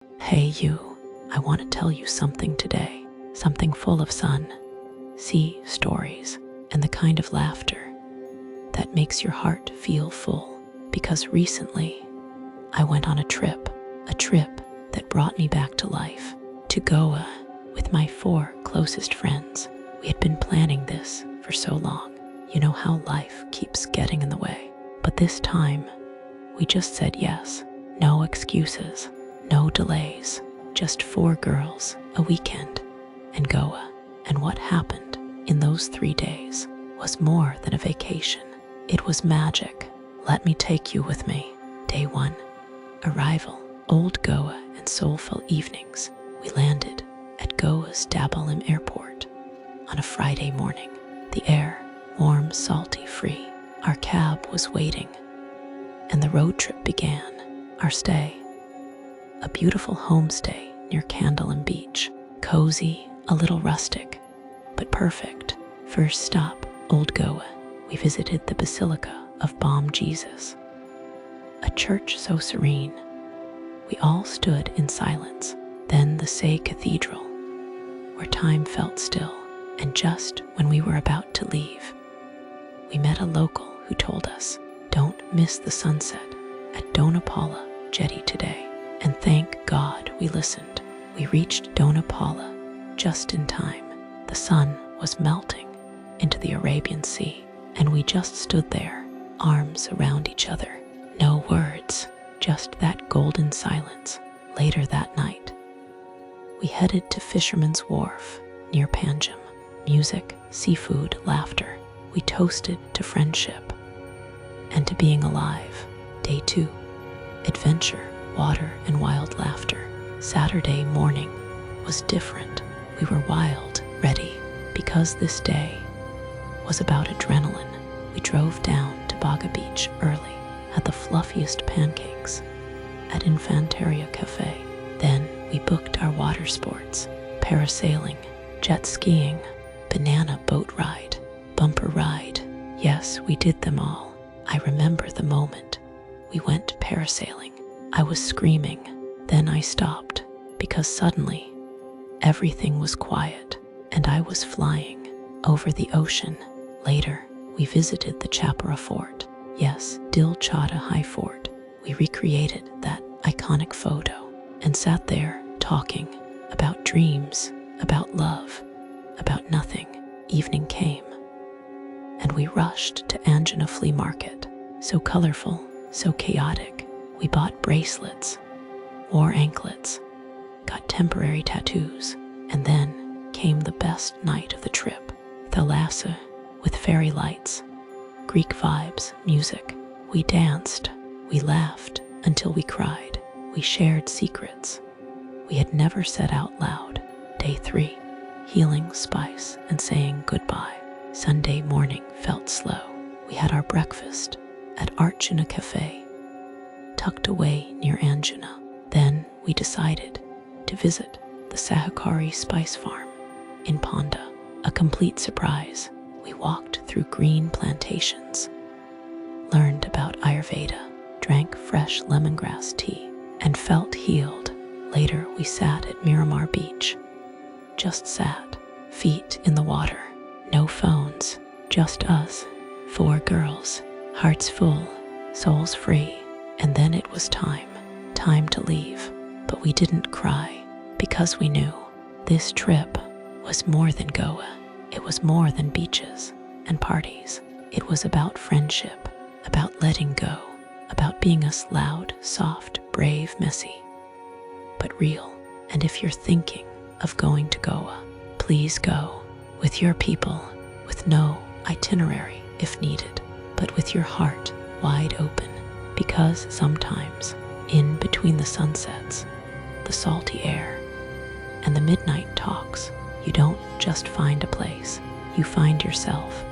Hey you, I want to tell you something today, something full of sun, sea stories, and the kind of laughter that makes your heart feel full. Because recently, I went on a trip that brought me back to life, to Goa with my 4 closest friends. We had been planning this for so long. You know how life keeps getting in the way. But this time, we just said yes. No excuses, no delays, just 4 girls, a weekend, and Goa. And what happened in those 3 days was more than a vacation. It was magic. Let me take you with me. Day 1, arrival, Old Goa and soulful evenings. We landed at Goa's Dabalim Airport on a Friday morning. The air, warm, salty, free. Our cab was waiting, and the road trip began. Our stay, a beautiful homestay near Candlelam Beach. Cozy, a little rustic, but perfect. First stop, Old Goa. We visited the Basilica of Bom Jesus, a church so serene. We all stood in silence. Then the Say Cathedral, where time felt still. And just when we were about to leave, we met a local who told us, "Don't miss the sunset at Dona Paula jetty today." And thank God we listened. We reached Dona Paula just in time. The sun was melting into the Arabian Sea, and we just stood there, arms around each other. No words, just that golden silence. Later that night, we headed to Fisherman's Wharf near Panjim. Music, seafood, laughter. We toasted to friendship and to being alive. Day 2, adventure, water, and wild laughter. Saturday morning was different. We were wild, ready, because this day was about adrenaline. We drove down to Baga Beach early, had the fluffiest pancakes at Infanteria Cafe. Then we booked our water sports, parasailing, jet skiing, banana boat ride, bumper ride. Yes, we did them all. I remember the moment we went parasailing. I was screaming. Then I stopped because suddenly everything was quiet and I was flying over the ocean. Later, we visited the Chapara Fort. Yes, Dil Chada High Fort. We recreated that iconic photo and sat there talking about dreams, about love, about nothing. Evening came, and we rushed to Anjuna Flea Market. So colorful, so chaotic. We bought bracelets, wore anklets, got temporary tattoos, and then came the best night of the trip. Thalassa, with fairy lights, Greek vibes, music. We danced, we laughed until we cried. We shared secrets we had never said out loud. Day 3, healing, spice, and saying goodbye. Sunday morning felt slow. We had our breakfast at Arjuna Cafe, tucked away near Anjuna. Then we decided to visit the Sahakari Spice Farm in Ponda. A complete surprise. We walked through green plantations, learned about Ayurveda, drank fresh lemongrass tea, and felt healed. Later we sat at Miramar Beach. Just sat, feet in the water, no phones, just us, 4 girls, hearts full, souls free. And then it was time to leave. But we didn't cry because we knew this trip was more than Goa. It was more than beaches and parties. It was about friendship, about letting go, about being us loud, soft, brave, messy, but real. And if you're thinking of going to Goa, please go with your people, with no itinerary if needed, but with your heart wide open. Because sometimes, in between the sunsets, the salty air, and the midnight talks, you don't just find a place, you find yourself.